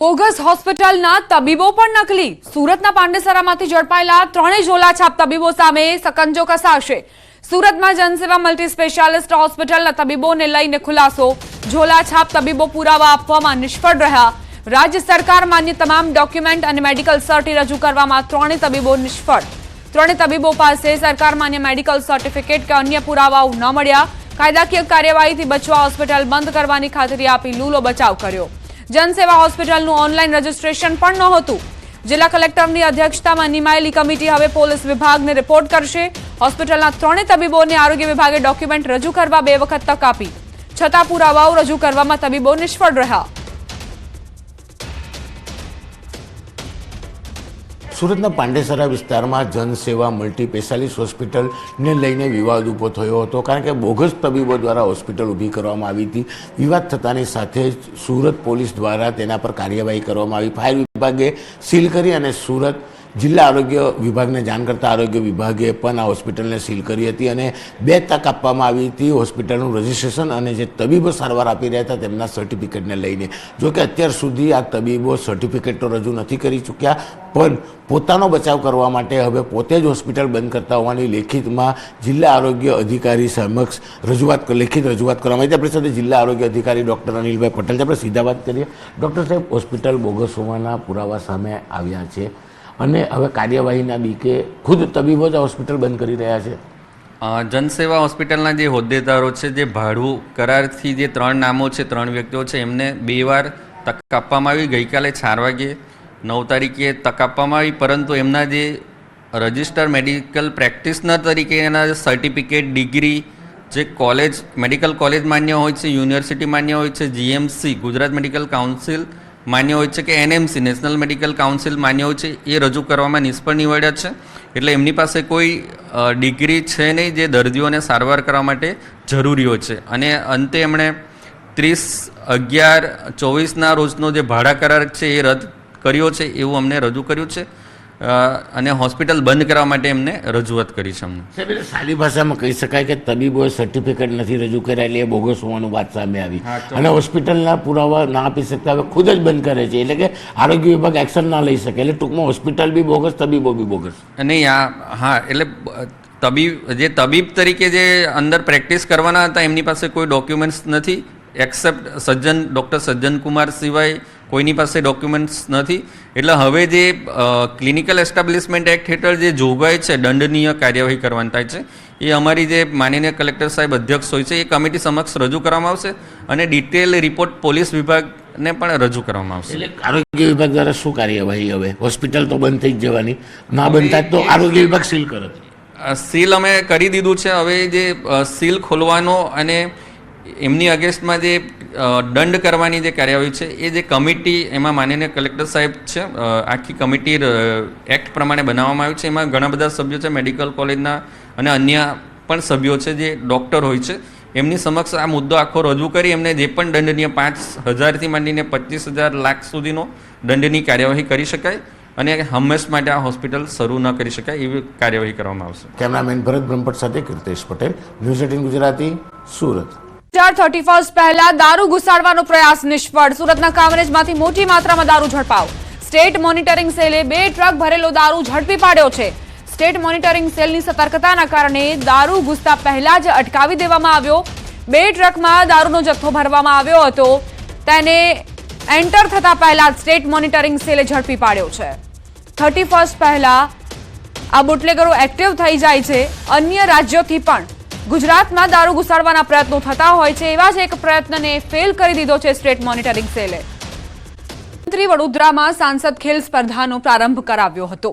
Bogus હોસ્પિટલના તબીબો પણ નકલી સુરતના પાંડેસરામાંથી ઝડપાયેલા ત્રણેય ઝોલાછાપ તબીબો સામે સકંજો કસાશે। સુરતમાં જનસેવા મલ્ટી સ્પેશિયાલિસ્ટ હોસ્પિટલના તબીબોને લઈને ખુલાસો। ઝોલાછાપ તબીબો પુરાવા આપવામાં નિષ્ફળ રહ્યા। રાજ્ય સરકાર માન્ય તમામ ડોક્યુમેન્ટ અને મેડિકલ સર્ટી રજૂ કરવામાં ત્રણેય તબીબો નિષ્ફળ। ત્રણેય તબીબો પાસે સરકાર માન્ય મેડિકલ સર્ટિફિકેટ કે અન્ય પુરાવાઓ ન મળ્યા। કાયદાકીય કાર્યવાહીથી બચવા હોસ્પિટલ બંધ કરવાની ખાતરી આપી લૂલો બચાવ કર્યો। जनसेवा હોસ્પિટલનું ઓનલાઈન રજીસ્ટ્રેશન પણ નહોતું। જિલ્લા કલેક્ટરની અધ્યક્ષતામાં નિમાયેલી કમિટી હવે પોલીસ વિભાગને રિપોર્ટ કરશે। હોસ્પિટલના ત્રણેય તબીબોને આરોગ્ય વિભાગે ડોક્યુમેન્ટ રજૂ કરવા 2 વખત તક આપી, છતાં પુરાવાઓ રજૂ કરવામાં તબીબો નિષ્ફળ રહ્યા। સુરતના પાંડેસરા વિસ્તારમાં જનસેવા મલ્ટી સ્પેશિયાલિસ્ટ હોસ્પિટલને લઈને વિવાદ ઊભો થયો હતો, કારણ કે બોગસ તબીબો દ્વારા હોસ્પિટલ ઊભી કરવામાં આવી હતી। વિવાદ થતાની સાથે જ સુરત પોલીસ દ્વારા તેના પર કાર્યવાહી કરવામાં આવી। ફાયર વિભાગે સીલ કરી અને સુરત જિલ્લા આરોગ્ય વિભાગને જાણ કરતા આરોગ્ય વિભાગે પણ આ હોસ્પિટલને સીલ કરી હતી અને 2 તક આપવામાં આવી હતી હોસ્પિટલનું રજિસ્ટ્રેશન અને જે તબીબો સારવાર આપી રહ્યા હતા તેમના સર્ટિફિકેટને લઈને। જો કે અત્યાર સુધી આ તબીબો સર્ટિફિકેટ તો રજૂ નથી કરી ચૂક્યા, પણ પોતાનો બચાવ કરવા માટે હવે પોતે જ હોસ્પિટલ બંધ કરતા હોવાની લેખિતમાં જિલ્લા આરોગ્ય અધિકારી સમક્ષ લેખિત રજૂઆત કરવામાં આવી। આપણી સાથે જિલ્લા આરોગ્ય અધિકારી ડૉક્ટર અનિલભાઈ પટેલ છે। આપણે સીધા વાત કરીએ। ડૉક્ટર સાહેબ, હોસ્પિટલ બોગસ હોવાના પુરાવા સામે આવ્યા છે અને હવે કાર્યવાહીના બીકે ખુદ તબીબો જ હોસ્પિટલ બંધ કરી રહ્યા છે। જનસેવા હોસ્પિટલના જે હોદ્દેદારો છે, જે ભાડું કરારથી જે 3 નામો છે, 3 વ્યક્તિઓ છે, એમને 2 વાર તક આપવામાં આવી। ગઈકાલે 4 વાગ્યે 9 તારીખે તક આપવામાં આવી, પરંતુ એમના જે રજિસ્ટર મેડિકલ પ્રેક્ટિશનર તરીકે એના સર્ટિફિકેટ, ડિગ્રી જે મેડિકલ કોલેજ માન્ય હોય છે, યુનિવર્સિટી માન્ય હોય છે, GMC ગુજરાત મેડિકલ કાઉન્સિલ માન્ય હોય છે કે NMC નેશનલ મેડિકલ કાઉન્સિલ માન્ય હોય છે, એ રજૂ કરવામાં નિષ્ફળ નીવડ્યા છે। એટલે એમની પાસે કોઈ ડિગ્રી છે નહીં જે દર્દીઓને સારવાર કરવા માટે જરૂરી હોય છે। અને અંતે એમણે 30/11/24ના રોજનો જે ભાડા કરાર છે એ રદ કર્યો છે એવું અમને રજૂ કર્યું છે અને હોસ્પિટલ બંધ કરવા માટે એમને રજૂઆત કરી છે। અમને સાહેબ, સાદી ભાષામાં કહી શકાય કે તબીબોએ સર્ટિફિકેટ નથી રજૂ કર્યા એટલે એ બોગસ હોવાનું વાત સામે આવી અને હોસ્પિટલના પુરાવા ના આપી શકતા હવે ખુદ જ બંધ કરે છે, એટલે કે આરોગ્ય વિભાગ એક્શન ના લઈ શકે। એટલે ટૂંકમાં હોસ્પિટલ બી બોગસ, તબીબો બી બોગસ નહીં। એટલે તબીબ તરીકે જે અંદર પ્રેક્ટિસ કરવાના હતા એમની પાસે કોઈ ડોક્યુમેન્ટ્સ નથી, એક્સેપ્ટ ડૉક્ટર સજ્જન કુમાર સિવાય કોઈની પાસે ડોક્યુમેન્ટ્સ નથી। એટલે હવે જે ક્લિનિકલ એસ્ટાબ્લિશમેન્ટ એક્ટ હેઠળ જે જોગવાઈ છે, દંડનીય કાર્યવાહી કરવાની થાય છે, એ અમારી જે માનનીય કલેક્ટર સાહેબ અધ્યક્ષ હોય છે એ કમિટી સમક્ષ રજૂ કરવામાં આવશે અને ડિટેલ રિપોર્ટ પોલીસ વિભાગને પણ રજૂ કરવામાં આવશે। એટલે આરોગ્ય વિભાગ દ્વારા શું કાર્યવાહી? હવે હોસ્પિટલ તો બંધ થઈ જ જવાની, ના બંધ થાય તો આરોગ્ય વિભાગ સીલ કરે? સીલ અમે કરી દીધું છે। હવે જે સીલ ખોલવાનો અને એમની અગેન્સ્ટમાં જે દંડ કરવાની જે કાર્યવાહી છે એ જે કમિટી, એમાં માનનીય કલેક્ટર સાહેબ છે, આખી કમિટી એક્ટ પ્રમાણે બનાવવામાં આવી છે। એમાં ઘણા બધા સભ્યો છે મેડિકલ કોલેજના અને અન્ય પણ સભ્યો છે જે ડૉક્ટર હોય છે, એમની સમક્ષ આ મુદ્દો આખો રજૂ કરી એમને જે પણ દંડનીય 5,000થી માંડીને 25,000 લાખ સુધીનો દંડની કાર્યવાહી કરી શકાય અને હંમેશ માટે આ હોસ્પિટલ શરૂ ન કરી શકાય એવી કાર્યવાહી કરવામાં આવશે। કેમેરામેન ભરત બ્રહ્મભટ્ટ સાથે કીર્તેશ પટેલ, ન્યૂઝ 18 ગુજરાતી, સુરત। 31 પહેલા દારૂ ઘુસાડવાનો પ્રયાસ નિષ્ફળ। સુરતના કામરેજમાંથી મોટી માત્રામાં દારૂ ઝડપાયો। સ્ટેટ મોનિટરિંગ સેલે 2 ટ્રક ભરેલો દારૂ ઝડપી પાડ્યો છે। સ્ટેટ મોનિટરિંગ સેલની સતર્કતાના કારણે દારૂ ઘૂસતા પહેલા જ અટકાવી દેવામાં આવ્યો। 2 ટ્રકમાં દારૂનો જથ્થો ભરવામાં આવ્યો હતો, તેને એન્ટર થતા પહેલા સ્ટેટ મોનિટરિંગ સેલે ઝડપી પાડ્યો છે। 31 પહેલા આ બુટલેગરો એક્ટિવ થઈ જાય છે। અન્ય રાજ્યોથી પણ ગુજરાતમાં દારૂ ઘુસાડવાના પ્રયત્નો થતા હોય છે, એવા જ એક પ્રયત્નને ફેલ કરી દીધો છે સ્ટેટ મોનિટરિંગ સેલે। વડોદરામાં સાંસદ ખેલ સ્પર્ધાનો પ્રારંભ કરાવ્યો હતો।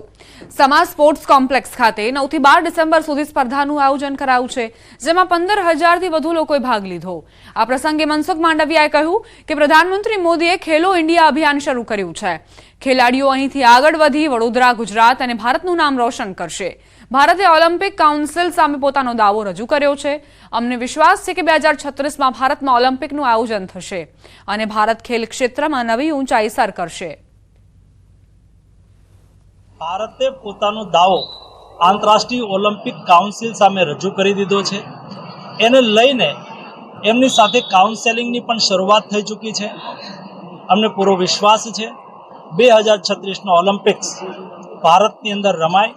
સમા સ્પોર્ટ્સ કોમ્પ્લેક્સ ખાતે 9 થી 12 ડિસેમ્બર સુધી સ્પર્ધાનું આયોજન કરાયું છે, જેમાં 15,000થી વધુ લોકોએ ભાગ લીધો। આ પ્રસંગે મનસુખ માંડવિયાએ કહ્યું કે પ્રધાનમંત્રી મોદીએ ખેલો ઇન્ડિયા અભિયાન શરૂ કર્યું છે। ખેલાડીઓ અહીંથી આગળ વધી વડોદરા, ગુજરાત અને ભારતનું નામ રોશન કરશે। ભારતે ઓલિમ્પિક કાઉન્સિલ સામે પોતાનો દાવો રજૂ કર્યો છે। અમને વિશ્વાસ છે કે 2036માં ભારતમાં ઓલિમ્પિકનું આયોજન થશે અને ભારત ખેલ ક્ષેત્રમાં નવી ઊંચાઈ સર કરશે। ભારતે પોતાનો દાવો આંતરરાષ્ટ્રીય ઓલિમ્પિક કાઉન્સિલ સામે રજૂ કરી દીધો છે। એને લઈને એમની સાથે કાઉન્સેલિંગની પણ શરૂઆત થઈ ચૂકી છે। અમને પૂરો વિશ્વાસ છે 2036નો ઓલિમ્પિક્સ ભારતની અંદર રમાય.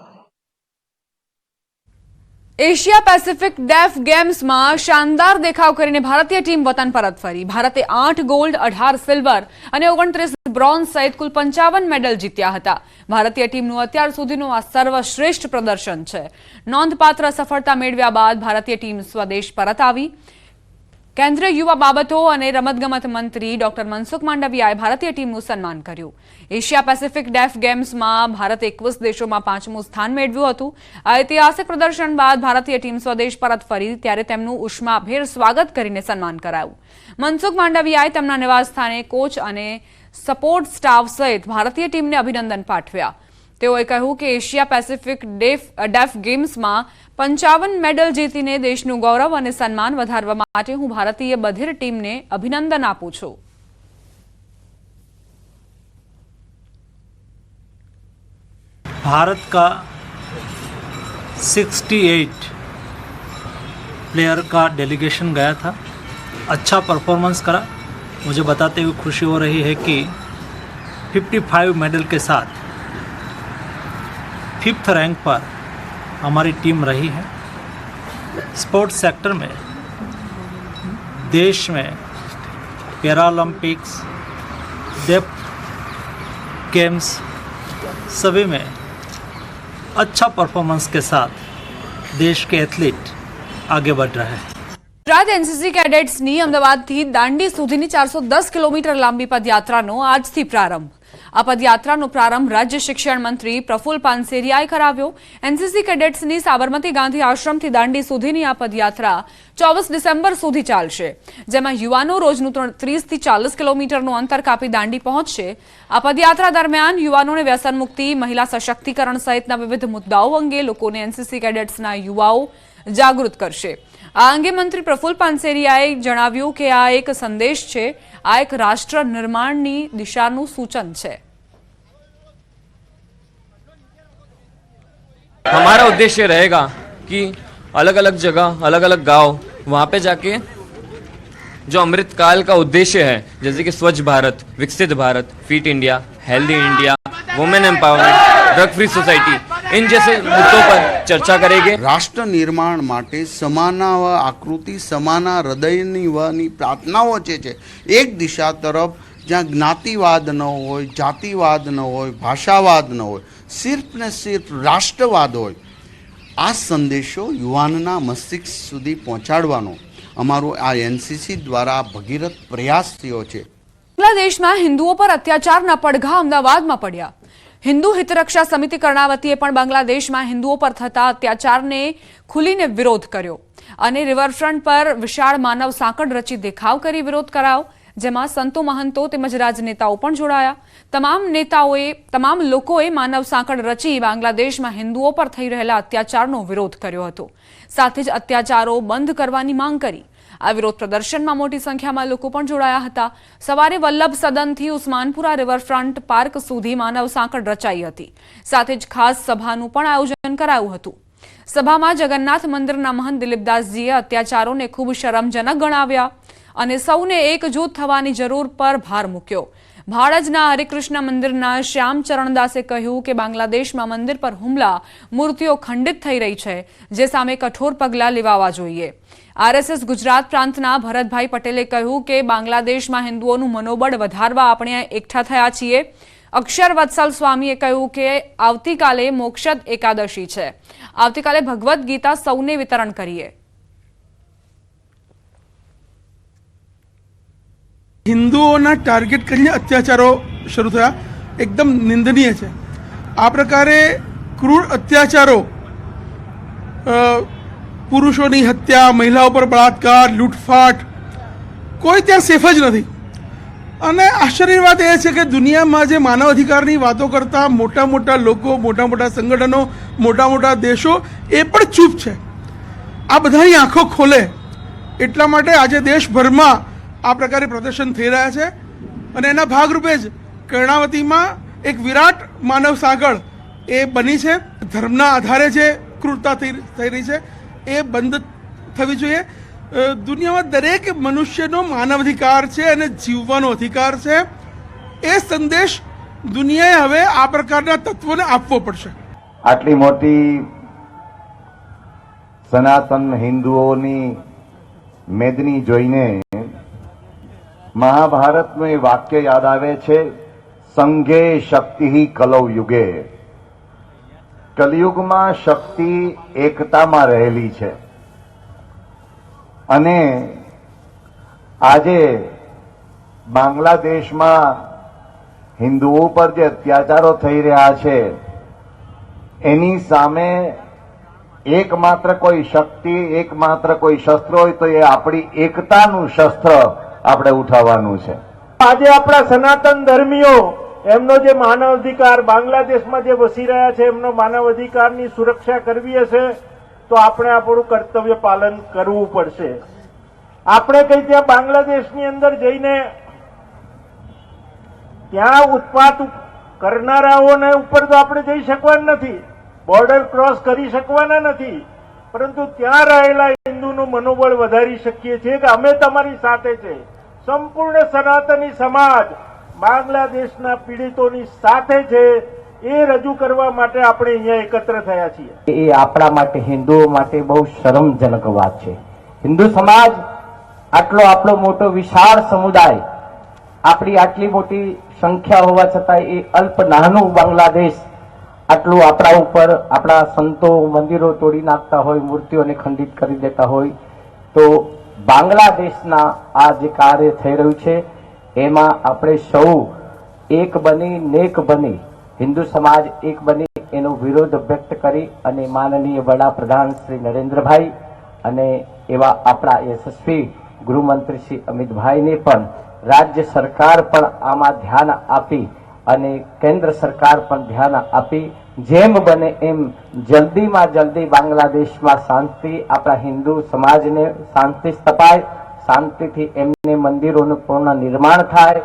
એશિયા પેસિફિક ડેફ ગેમ્સમાં શાનદાર દેખાવ કરીને ભારતીય ટીમ વતન પરત ફરી. ભારતે 8 ગોલ્ડ, 18 સિલ્વર અને 29 બ્રોન્ઝ સહિત કુલ 55 મેડલ જીત્યા હતા. ભારતીય ટીમનું અત્યાર સુધીનું આ સર્વશ્રેષ્ઠ પ્રદર્શન છે. નોંધપાત્ર સફળતા મેળવ્યા બાદ ભારતીય ટીમ સ્વદેશ પરત આવી. કેન્દ્રીય યુવા બાબતો અને રમતગમત મંત્રી ડોક્ટર મનસુખ માંડવિયાએ ભારતીય ટીમનું સન્માન કર્યું. એશિયા પેસિફિક ડેફ ગેમ્સમાં ભારતે 21 દેશોમાં 5મું સ્થાન મેળવ્યું હતું. આ ઐતિહાસિક પ્રદર્શન બાદ ભારતીય ટીમ સ્વદેશ પરત ફરી ત્યારે તેમનું ઉષ્માભેર સ્વાગત કરીને સન્માન કરાયું. મનસુખ માંડવિયાએ તેમના નિવાસસ્થાને કોચ અને સપોર્ટ સ્ટાફ સહિત ભારતીય ટીમને અભિનંદન પાઠવ્યા. તેઓએ કહ્યું કે એશિયા પેસિફિક ડેફ ગેમ્સમાં 55 મેડલ જીતીને દેશનું ગૌરવ અને સન્માન વધારવા માટે હું ભારતીય બધીર ટીમને અભિનંદન આપું છું. भारत का 68 प्लेयर का डेलीगेशन गया था, अच्छा परफॉर्मेंस करा. मुझे बताते हुए खुशी हो रही है कि 55 मेडल के साथ 5th रैंक पर हमारी टीम रही है. स्पोर्ट्स सेक्टर में देश में पैरालंपिक्स, डेफ गेम्स सभी में अच्छा परफॉर्मेंस के साथ देश के एथलीट आगे बढ़ रहे हैं. ગુજરાત એનસીસી કેડેટ્સની અમદાવાદથી દાંડી સુધીની 410 કિલોમીટર લાંબી પદયાત્રાનો આજથી પ્રારંભ. આ પદયાત્રાનો પ્રારંભ રાજ્ય શિક્ષણ મંત્રી પ્રફુલ પાનસેરિયાએ કરાવ્યો. એનસીસી કેડેટ્સની સાબરમતી ગાંધી આશ્રમથી દાંડી સુધીની આ પદયાત્રા 24 ડિસેમ્બર સુધી ચાલશે, જેમાં યુવાનો રોજનું 30 થી 40 કિલોમીટરનું અંતર કાપી દાંડી પહોંચશે. આ પદયાત્રા દરમિયાન યુવાનોને વ્યસન મુક્તિ, મહિલા સશક્તિકરણ સહિતના વિવિધ મુદ્દાઓ અંગે લોકોને એનસીસી કેડેટ્સના યુવાઓ જાગૃત કરશે. આ અંગે મંત્રી પ્રફુલ પાનસેરિયાએ જણાવ્યું કે આ એક સંદેશ છે, આ એક રાષ્ટ્ર નિર્માણની દિશાનું સૂચન છે. हमारा उद्देश्य रहेगा कि अलग अलग जगह, अलग अलग गांव, वहाँ पे जाके जो अमृतकाल का उद्देश्य है, जैसे कि Swachh Bharat, Viksit Bharat, fit India, healthy India, women empowerment, drug free society, इन जैसे मुद्दों पर चर्चा करेंगे. રાષ્ટ્ર નિર્માણ માટે સમાના આકૃતિ, સમાના હૃદયની પ્રાર્થનાઓ છે એક દિશા તરફ, જ્યાં જ્ઞાતિવાદ ન હોય, જાતિવાદ ન હોય, ભાષાવાદ ન હોય, સિર્ફ ને સિર્ફ રાષ્ટ્રવાદ હોય. આ સંદેશો યુવાનના મસ્તિષ્ક સુધી પહોંચાડવાનો અમારો આ એનસીસી દ્વારા ભગીરથ પ્રયાસ થયો છે. બાંગ્લાદેશમાં હિન્દુઓ પર અત્યાચારના પડઘા અમદાવાદમાં પડ્યા. હિન્દુ હિતરક્ષા સમિતિ કર્ણાવતીએ પણ બાંગ્લાદેશમાં હિન્દુઓ પર થતા અત્યાચારને ખુલીને વિરોધ કર્યો અને રિવરફ્રન્ટ પર વિશાળ માનવ સાંકળ રચી દેખાવ કરી વિરોધ કરાયો, જેમાં સંતો, મહંતો તેમજ રાજનેતાઓ પણ જોડાયા. તમામ લોકોએ માનવ સાંકળ રચી બાંગ્લાદેશમાં હિન્દુઓ પર થઈ રહેલા અત્યાચારનો વિરોધ કર્યો હતો. સાથે જ અત્યાચારો બંધ કરવાની માંગ કરી. આ વિરોધ પ્રદર્શનમાં મોટી સંખ્યામાં લોકો પણ જોડાયા હતા. સવારે વલ્લભ સદનથી ઉસ્માનપુરા રિવરફ્રન્ટ પાર્ક સુધી માનવ સાંકળ રચાઈ હતી. સાથે જ ખાસ સભાનું પણ આયોજન કરાયું હતું. સભામાં જગન્નાથ મંદિરના મહંત દિલીપદાસજીએ અત્યાચારોને ખૂબ શરમજનક ગણાવ્યા અને સૌને એકજૂથ થવાની જરૂર પર ભાર મૂક્યો. ભાડજના હરિકૃષ્ણ મંદિરના શ્યામચરણદાસે કહ્યું કે બાંગ્લાદેશમાં મંદિર પર હુમલા, મૂર્તિઓ ખંડિત થઈ રહી છે, જે સામે કઠોર પગલાં લેવાવા જોઈએ. આરએસએસ ગુજરાત પ્રાંતના ભરતભાઈ પટેલે કહ્યું કે બાંગ્લાદેશમાં હિન્દુઓનું મનોબળ વધારવા આપણે એકઠા થયા છીએ. અક્ષર વત્સલ સ્વામીએ કહ્યું કે આવતીકાલે મોક્ષદ એકાદશી છે, આવતીકાલે ભગવદ્ ગીતા સૌને વિતરણ કરીએ. હિન્દુઓના ટાર્ગેટ કરીને અત્યાચારો શરૂ થયા, એકદમ નિંદનીય છે. આ પ્રકારે ક્રૂર અત્યાચારો, પુરુષોની હત્યા, મહિલાઓ પર બળાત્કાર, લૂંટફાટ, કોઈ ત્યાં સેફ જ નથી. અને આશ્ચર્યની વાત એ છે કે દુનિયામાં જે માનવ અધિકારની વાતો કરતા મોટા મોટા લોકો, મોટા મોટા સંગઠનો, મોટા મોટા દેશો એ પણ ચૂપ છે. આ બધાની આંખો ખોલે એટલા માટે આજે દેશભરમાં આ પ્રકારે પ્રદર્શન થઈ રહ્યા છે. અને એના ભાગરૂપે જ કર્ણાવતીમાં એક વિરાટ માનવ સાંકળ એ બની છે. ધર્મના આધારે જે ક્રૂરતા થઈ રહી છે એ બંધ થવી જોઈએ. દુનિયામાં દરેક મનુષ્યનો માનવ અધિકાર છે અને જીવવાનો અધિકાર છે. એ સંદેશ દુનિયાએ હવે આ પ્રકારના તત્વોને આપવો પડશે. આટલી મોટી સનાતન હિન્દુઓની મેદની જોઈને મહાભારતનું એ વાક્ય યાદ આવે છે, સંઘે શક્તિ કલૌ યુગે. કલયુગમાં શક્તિ એકતામાં રહેલી છે અને આજે બાંગ્લાદેશમાં હિન્દુઓ પર જે અત્યાચારો થઈ રહ્યા છે એની સામે એકમાત્ર કોઈ શક્તિ, એકમાત્ર કોઈ શસ્ત્ર હોય તો એ આપણી એકતાનું શસ્ત્ર આપણે ઉઠાવવાનું છે. આજે આપણા સનાતન ધર્મીઓ એમનો જે માનવ અધિકાર બાંગ્લાદેશમાં જે વસી રહ્યા છે એમનો માનવ અધિકારની સુરક્ષા કરવી હશે તો આપણે આપણું કર્તવ્ય પાલન કરવું પડશે. આપણે કઈ ત્યાં બાંગ્લાદેશની અંદર જઈને ત્યાં ઉત્પાત કરનારાઓને ઉપર તો આપણે જઈ શકવાના નથી, બોર્ડર ક્રોસ કરી શકવાના નથી, પરંતુ ત્યાં રહેલા હિન્દુનું મનોબળ વધારી શકીએ છીએ કે અમે તમારી સાથે છે. સંપૂર્ણ સનાતની સમાજ બાંગ્લાદેશના પીડિતોની સાથે છે એ રજૂ કરવા માટે આપણે અહીંયા એકત્ર થયા છીએ. એ આપણા માટે હિન્દુઓ માટે બહુ શરમજનક વાત છે. હિન્દુ સમાજ આટલો આપણો મોટો વિશાળ સમુદાય, આપણી આટલી મોટી સંખ્યા હોવા છતાં એ અલ્પ નાનું બાંગ્લાદેશ આટલું આપણા ઉપર, આપણા સંતો મંદિરો તોડી નાખતા હોય, મૂર્તિઓને ખંડિત કરી દેતા હોય, તો બાંગ્લાદેશના આ જે કાર્ય થઈ રહ્યું છે એમાં આપણે સૌ એક બની, નેક બની, હિન્દુ સમાજ એક બની એનો વિરોધ વ્યક્ત કરી અને માનનીય વડાપ્રધાન શ્રી નરેન્દ્રભાઈ અને એવા આપણા યશસ્વી ગૃહમંત્રી શ્રી અમિતભાઈને પણ રાજ્ય સરકાર પણ આમાં ધ્યાન આપી અને કેન્દ્ર સરકાર પણ ધ્યાન આપી જેમ બને એમ જલ્દીમાં જલ્દી બાંગ્લાદેશમાં શાંતિ, આપણા હિન્દુ સમાજને શાંતિ સ્થપાય, શાંતિથી એમને મંદિરોનું પૂર્ણ નિર્માણ થાય.